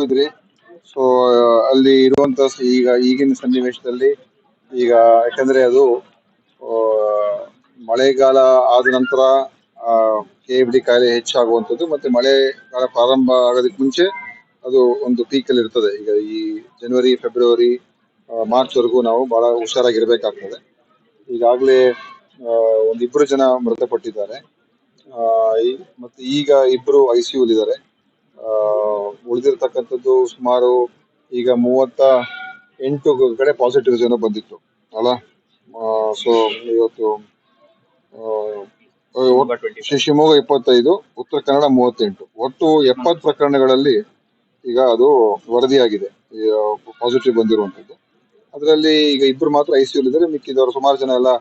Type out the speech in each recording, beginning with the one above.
ಹೋಗಿದ್ರಿ. ಸೊ ಅಲ್ಲಿ ಇರುವಂತ ಈಗಿನ ಸನ್ನಿವೇಶದಲ್ಲಿ ಈಗ ಯಾಕಂದ್ರೆ ಅದು ಆ, ಮಳೆಗಾಲ ಆದ ನಂತರ KFD ಕಾಯಿಲೆ ಹೆಚ್ಚಾಗುವಂಥದ್ದು, ಮತ್ತೆ ಮಳೆಗಾಲ ಪ್ರಾರಂಭ ಆಗೋದಕ್ಕೆ ಮುಂಚೆ ಅದು ಒಂದು ಪೀಕ್ ಅಲ್ಲಿ ಇರ್ತದೆ. ಈಗ ಈ ಜನವರಿ, ಫೆಬ್ರವರಿ, ಮಾರ್ಚ್ ವರೆಗೂ ನಾವು ಬಹಳ ಹುಷಾರಾಗಿರ್ಬೇಕಾಗ್ತದೆ. ಈಗಾಗಲೇ ಒಂದಿಬ್ರು ಜನ ಮೃತಪಟ್ಟಿದ್ದಾರೆ. ಆ, ಮತ್ತೆ ಈಗ ಇಬ್ರು ICU ಇದ್ದಾರೆ. ಉಳಿದಿರ್ತಕ್ಕಂಥದ್ದು ಸುಮಾರು ಈಗ 38 ಕಡೆ ಪಾಸಿಟಿವ್ ಏನೋ ಬಂದಿತ್ತು ಅಲ್ಲ. ಸೊ ಇವತ್ತು ಶಿವಮೊಗ್ಗ 25, ಉತ್ತರ ಕನ್ನಡ 38, ಒಟ್ಟು 70 ಪ್ರಕರಣಗಳಲ್ಲಿ ಈಗ ಅದು ವರದಿಯಾಗಿದೆ ಪಾಸಿಟಿವ್ ಬಂದಿರುವಂತದ್ದು. ಅದರಲ್ಲಿ ಈಗ ಇಬ್ರು ಮಾತ್ರ ICU ಇದ್ದಾರೆ. ಮಿಕ್ಕಿದವರು ಸುಮಾರು ಜನ ಎಲ್ಲ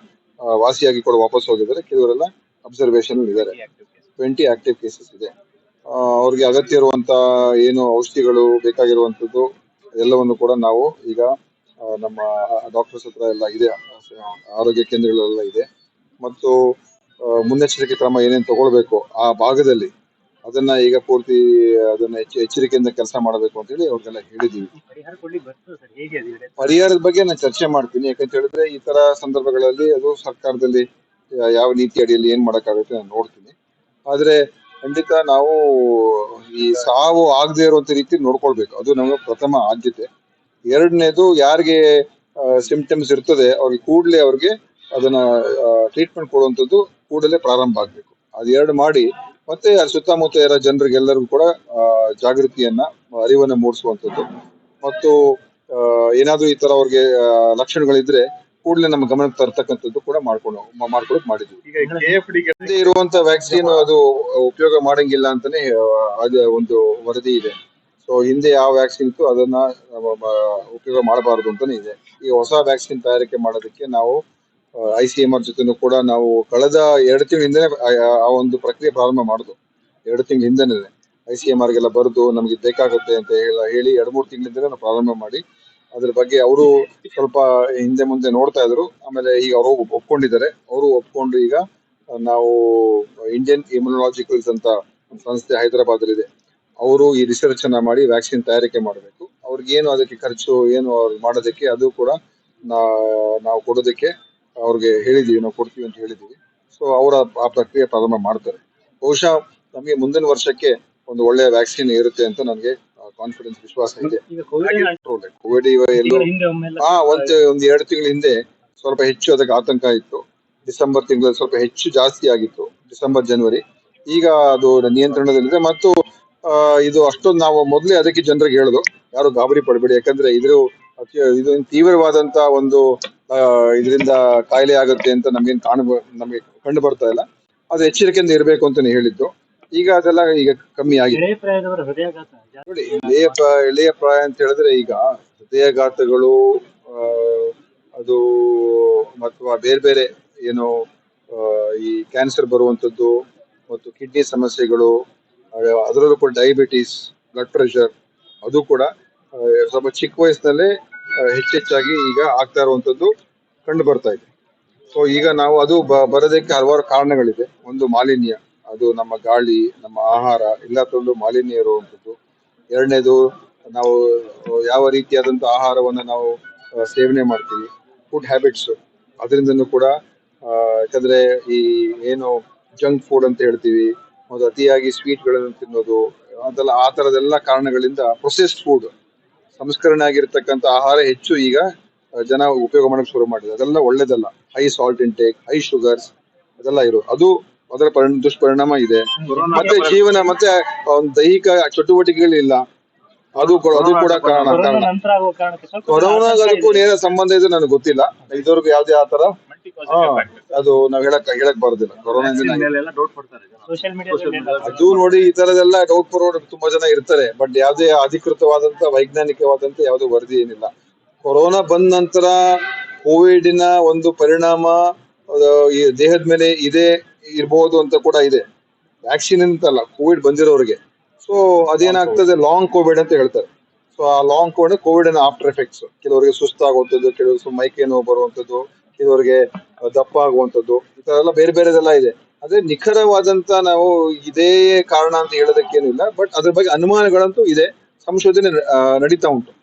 ವಾಸಿಯಾಗಿ ಕೂಡ ವಾಪಸ್ ಹೋಗಿದ್ದಾರೆ. ಕೆಲವರೆಲ್ಲ ಅಬ್ಸರ್ವೇಷನ್ ಇದ್ದಾರೆ. 20 ಆಕ್ಟಿವ್ ಕೇಸಸ್ ಇದೆ. ಅವ್ರಿಗೆ ಅಗತ್ಯ ಇರುವಂತ ಏನು ಔಷಧಿಗಳು ಬೇಕಾಗಿರುವಂತದ್ದು ಎಲ್ಲವನ್ನು ಕೂಡ ನಾವು ಈಗ ನಮ್ಮ ಡಾಕ್ಟರ್ಸ್ ಹತ್ರ ಎಲ್ಲ ಇದೆ, ಆರೋಗ್ಯ ಕೇಂದ್ರಗಳೆಲ್ಲ ಇದೆ. ಮತ್ತು ಮುನ್ನೆಚ್ಚರಿಕೆ ಕ್ರಮ ಏನೇನು ತಗೊಳ್ಬೇಕು ಆ ಭಾಗದಲ್ಲಿ ಅದನ್ನ ಈಗ ಪೂರ್ತಿ ಅದನ್ನ ಎಚ್ಚರಿಕೆಯಿಂದ ಕೆಲಸ ಮಾಡಬೇಕು ಅಂತ ಹೇಳಿ ಅವ್ರಿಗೆಲ್ಲ ಹೇಳಿದೀವಿ. ಪರಿಹಾರದ ಬಗ್ಗೆ ನಾನು ಚರ್ಚೆ ಮಾಡ್ತೀನಿ. ಯಾಕಂತ ಹೇಳಿದ್ರೆ ಈ ತರ ಸಂದರ್ಭಗಳಲ್ಲಿ ಅದು ಸರ್ಕಾರದಲ್ಲಿ ಯಾವ ನೀತಿ ಅಡಿಯಲ್ಲಿ ಏನ್ ಮಾಡಕ್ಕಾಗುತ್ತೆ ನಾನು ನೋಡ್ತೀನಿ. ಆದ್ರೆ ಖಂಡಿತ ನಾವು ಈ ಸಾವು ಆಗದೆ ಇರುವಂತ ರೀತಿ ನೋಡ್ಕೊಳ್ಬೇಕು. ಅದು ನಮಗೆ ಪ್ರಥಮ ಆದ್ಯತೆ. ಎರಡನೇದು, ಯಾರಿಗೆ ಸಿಂಪ್ಟಮ್ಸ್ ಇರ್ತದೆ ಅವ್ರಿಗೆ ಕೂಡಲೇ ಅವ್ರಿಗೆ ಅದನ್ನ ಟ್ರೀಟ್ಮೆಂಟ್ ಕೊಡುವಂಥದ್ದು ಕೂಡಲೇ ಪ್ರಾರಂಭ ಆಗ್ಬೇಕು. ಅದೆರಡು ಮಾಡಿ ಮತ್ತೆ ಸುತ್ತಮುತ್ತ ಇರೋ ಜನರಿಗೆಲ್ಲರಿಗೂ ಕೂಡ ಜಾಗೃತಿಯನ್ನ, ಅರಿವನ್ನ ಮೂಡಿಸುವಂಥದ್ದು. ಮತ್ತು ಏನಾದ್ರೂ ಈ ತರ ಅವ್ರಿಗೆ ಲಕ್ಷಣಗಳಿದ್ರೆ ಕೂಡಲೇ ನಮ್ಮ ಗಮನಕ್ಕೆ ತರ್ತಕ್ಕಂಥದ್ದು ಕೂಡ ಮಾಡ್ಕೊಳಕ್ ಮಾಡಿದ್ವಿ. ಈಗ KFD ಇರುವಂತ ವ್ಯಾಕ್ಸಿನ್ ಅದು ಉಪಯೋಗ ಮಾಡಂಗಿಲ್ಲ ಅಂತಾನೆ ಅದು ಒಂದು ವರದಿ ಇದೆ. ಸೊ ಹಿಂದೆ ಯಾವ ವ್ಯಾಕ್ಸಿನ್ ಇತ್ತು ಅದನ್ನ ಉಪಯೋಗ ಮಾಡಬಾರದು ಅಂತಾನೆ ಇದೆ. ಈ ಹೊಸ ವ್ಯಾಕ್ಸಿನ್ ತಯಾರಿಕೆ ಮಾಡೋದಕ್ಕೆ ನಾವು ICMR ಜೊತೆನೂ ಕೂಡ ನಾವು ಕಳೆದ 2 ತಿಂಗಳ ಹಿಂದೆ ಆ ಒಂದು ಪ್ರಕ್ರಿಯೆ ಪ್ರಾರಂಭ ಮಾಡುದು. 2 ತಿಂಗಳ ಹಿಂದೆನೆ ICMR ಗೆಲ್ಲ ಬರೆದು ನಮ್ಗೆ ಬೇಕಾಗುತ್ತೆ ಅಂತ ಹೇಳಿ 2-3 ತಿಂಗಳಿಂದ ನಾವು ಪ್ರಾರಂಭ ಮಾಡಿ ಅದ್ರ ಬಗ್ಗೆ ಅವರು ಸ್ವಲ್ಪ ಹಿಂದೆ ಮುಂದೆ ನೋಡ್ತಾ ಇದ್ರು. ಆಮೇಲೆ ಈಗ ಅವರು ಒಪ್ಕೊಂಡಿದ್ದಾರೆ. ಅವರು ಒಪ್ಕೊಂಡು ಈಗ ನಾವು ಇಂಡಿಯನ್ ಇಮ್ಯುನಾಲಜಿಕಲ್ಸ್ ಅಂತ ಸಂಸ್ಥೆ ಹೈದರಾಬಾದ್ ಇದೆ, ಅವರು ಈ ರಿಸರ್ಚ್ ಅನ್ನ ಮಾಡಿ ವ್ಯಾಕ್ಸಿನ್ ತಯಾರಿಕೆ ಮಾಡಬೇಕು. ಅವ್ರಿಗೇನು ಅದಕ್ಕೆ ಖರ್ಚು ಏನು ಅವ್ರು ಮಾಡೋದಕ್ಕೆ ಅದು ಕೂಡ ನಾವು ಕೊಡೋದಕ್ಕೆ ಅವ್ರಿಗೆ ಹೇಳಿದೀವಿ, ನಾವು ಕೊಡ್ತೀವಿ ಅಂತ ಹೇಳಿದೀವಿ. ಸೊ ಅವರ ಆ ಪ್ರಕ್ರಿಯೆ ಪ್ರಾರಂಭ ಮಾಡ್ತಾರೆ. ಬಹುಶಃ ನಮಗೆ ಮುಂದಿನ ವರ್ಷಕ್ಕೆ ಒಂದು ಒಳ್ಳೆಯ ವ್ಯಾಕ್ಸಿನ್ ಇರುತ್ತೆ ಅಂತ ನನಗೆ ಕಾನ್ಫಿಡೆನ್ಸ್, ವಿಶ್ವಾಸ ಇದೆ. ಕೋವಿಡ್ ಎಲ್ಲೋ ಒಂದ್ 2 ತಿಂಗಳ ಹಿಂದೆ ಸ್ವಲ್ಪ ಹೆಚ್ಚು ಅದಕ್ಕೆ ಆತಂಕ ಇತ್ತು. ಡಿಸೆಂಬರ್ ತಿಂಗಳಲ್ಲಿ ಸ್ವಲ್ಪ ಹೆಚ್ಚು ಜಾಸ್ತಿ ಆಗಿತ್ತು, ಡಿಸೆಂಬರ್ ಜನವರಿ. ಈಗ ಅದು ನಿಯಂತ್ರಣದಲ್ಲಿದೆ. ಮತ್ತು ಇದು ಅಷ್ಟೊಂದು ನಾವು ಮೊದಲೇ ಅದಕ್ಕೆ ಜನರಿಗೆ ಹೇಳುದು, ಯಾರು ಗಾಬರಿ ಪಡಬೇಡಿ. ಯಾಕಂದ್ರೆ ಇದು ತೀವ್ರವಾದಂತ ಒಂದು ಇದರಿಂದ ಕಾಯಿಲೆ ಆಗುತ್ತೆ ಅಂತ ನಮ್ಗೆ ಕಂಡು ಬರ್ತಾ ಇಲ್ಲ. ಅದು ಎಚ್ಚರಿಕೆಯಿಂದ ಇರಬೇಕು ಅಂತಾನೆ ಹೇಳಿದ್ದು. ಈಗ ಅದೆಲ್ಲ ಈಗ ಕಮ್ಮಿ ಆಗಿದೆ. ನೋಡಿ, ಎಳೆಯ ಪ್ರಾಯ ಅಂತ ಹೇಳಿದ್ರೆ ಈಗ ಹೃದಯಾಘಾತಗಳು, ಅದು ಅಥವಾ ಬೇರೆ ಬೇರೆ ಏನು ಈ ಕ್ಯಾನ್ಸರ್ ಬರುವಂತದ್ದು, ಮತ್ತು ಕಿಡ್ನಿ ಸಮಸ್ಯೆಗಳು, ಅದರಲ್ಲೂ ಕೂಡ ಡಯಾಬಿಟಿಸ್, ಬ್ಲಡ್ ಪ್ರೆಷರ್, ಅದು ಕೂಡ ಸ್ವಲ್ಪ ಚಿಕ್ಕ ವಯಸ್ಸಿನಲ್ಲೇ ಹೆಚ್ಚೆಚ್ಚಾಗಿ ಈಗ ಆಗ್ತಾ ಇರುವಂತದ್ದು ಕಂಡು ಬರ್ತಾ ಇದೆ. ಸೊ ಈಗ ನಾವು ಅದು ಬರೋದಕ್ಕೆ ಹಲವಾರು ಕಾರಣಗಳಿದೆ. ಒಂದು ಮಾಲಿನ್ಯ, ಅದು ನಮ್ಮ ಗಾಳಿ, ನಮ್ಮ ಆಹಾರ ಎಲ್ಲದರಲ್ಲೂ ಮಾಲಿನ್ಯ ಇರುವಂತದ್ದು. ಎರಡನೇದು, ನಾವು ಯಾವ ರೀತಿಯಾದಂತ ಆಹಾರವನ್ನ ನಾವು ಸೇವನೆ ಮಾಡ್ತೀವಿ, ಫುಡ್ ಹ್ಯಾಬಿಟ್ಸ್, ಅದರಿಂದನೂ ಕೂಡ ಯಾಕಂದ್ರೆ ಈ ಏನು ಜಂಕ್ ಫುಡ್ ಅಂತ ಹೇಳ್ತೀವಿ, ಮತ್ತು ಅತಿಯಾಗಿ ಸ್ವೀಟ್ ಗಳನ್ನು ತಿನ್ನೋದು, ಅದೆಲ್ಲ ಆ ತರದೆಲ್ಲ ಕಾರಣಗಳಿಂದ ಪ್ರೊಸೆಸ್ಡ್ ಫುಡ್, ಸಂಸ್ಕರಣೆ ಆಗಿರ್ತಕ್ಕಂಥ ಆಹಾರ ಹೆಚ್ಚು ಈಗ ಜನ ಉಪಯೋಗ ಮಾಡಕ್ ಶುರು ಮಾಡಿದೆ. ಅದೆಲ್ಲ ಒಳ್ಳೇದಲ್ಲ. High salt intake, high sugars ಅದೆಲ್ಲ ಅದರ ದುಷ್ಪರಿಣಾಮ ಇದೆ. ಮತ್ತೆ ಜೀವನ, ಮತ್ತೆ ಒಂದು ದೈಹಿಕ ಚಟುವಟಿಕೆಗಳಿಲ್ಲ, ಅದು ಕೂಡ ಕಾರಣ. ಕೊರೋನಾದಕ್ಕೂ ನೇರ ಸಂಬಂಧ ಇದೆ ನನಗೆ ಗೊತ್ತಿಲ್ಲ. ಇದುವರೆಗೂ ಯಾವ್ದೇ ಆತರ ಅದು ನಾವ್ ಹೇಳಕ್ ಬರೋದಿಲ್ಲ. ಕೊರೋನಾದಿಂದ ಅದು ನೋಡಿ, ಈ ತರದೆಲ್ಲ ಡೌಟ್ ಬರೋರು ತುಂಬಾ ಜನ ಇರ್ತಾರೆ. ಬಟ್ ಯಾವ್ದೇ ಅಧಿಕೃತವಾದಂತ ವೈಜ್ಞಾನಿಕವಾದಂತ ಯಾವ್ದು ವರದಿ ಏನಿಲ್ಲ. ಕೊರೋನಾ ಬಂದ ನಂತರ ಕೋವಿಡ್ನ ಒಂದು ಪರಿಣಾಮ ಈ ದೇಹದ ಮೇಲೆ ಇರಬಹುದು ಅಂತ ಕೂಡ ಇದೆ. ವ್ಯಾಕ್ಸಿನ್ ಅಂತಲ್ಲ, ಕೋವಿಡ್ ಬಂದಿರೋರಿಗೆ. ಸೊ ಅದೇನಾಗ್ತದೆ, ಲಾಂಗ್ ಕೋವಿಡ್ ಅಂತ ಹೇಳ್ತಾರೆ. ಸೊ ಆ ಲಾಂಗ್ ಕೋವಿಡ್ ಆಫ್ಟರ್ ಎಫೆಕ್ಟ್ಸ್, ಕೆಲವರಿಗೆ ಸುಸ್ತಾಗುವಂಥದ್ದು, ಕೆಲವರು ಮೈಕೈ ನೋವು ಬರುವಂಥದ್ದು, ಕೆಲವರಿಗೆ ದಪ್ಪ ಆಗುವಂಥದ್ದು, ಈ ತರ ಎಲ್ಲ ಬೇರೆ ಬೇರೆದೆಲ್ಲ ಇದೆ. ಅದೇ ನಿಖರವಾದಂತ ನಾವು ಇದೇ ಕಾರಣ ಅಂತ ಹೇಳೋದಕ್ಕೇನಿಲ್ಲ, ಬಟ್ ಅದ್ರ ಬಗ್ಗೆ ಅನುಮಾನಗಳಂತೂ ಇದೆ. ಸಂಶೋಧನೆ ನಡೀತಾ ಉಂಟು.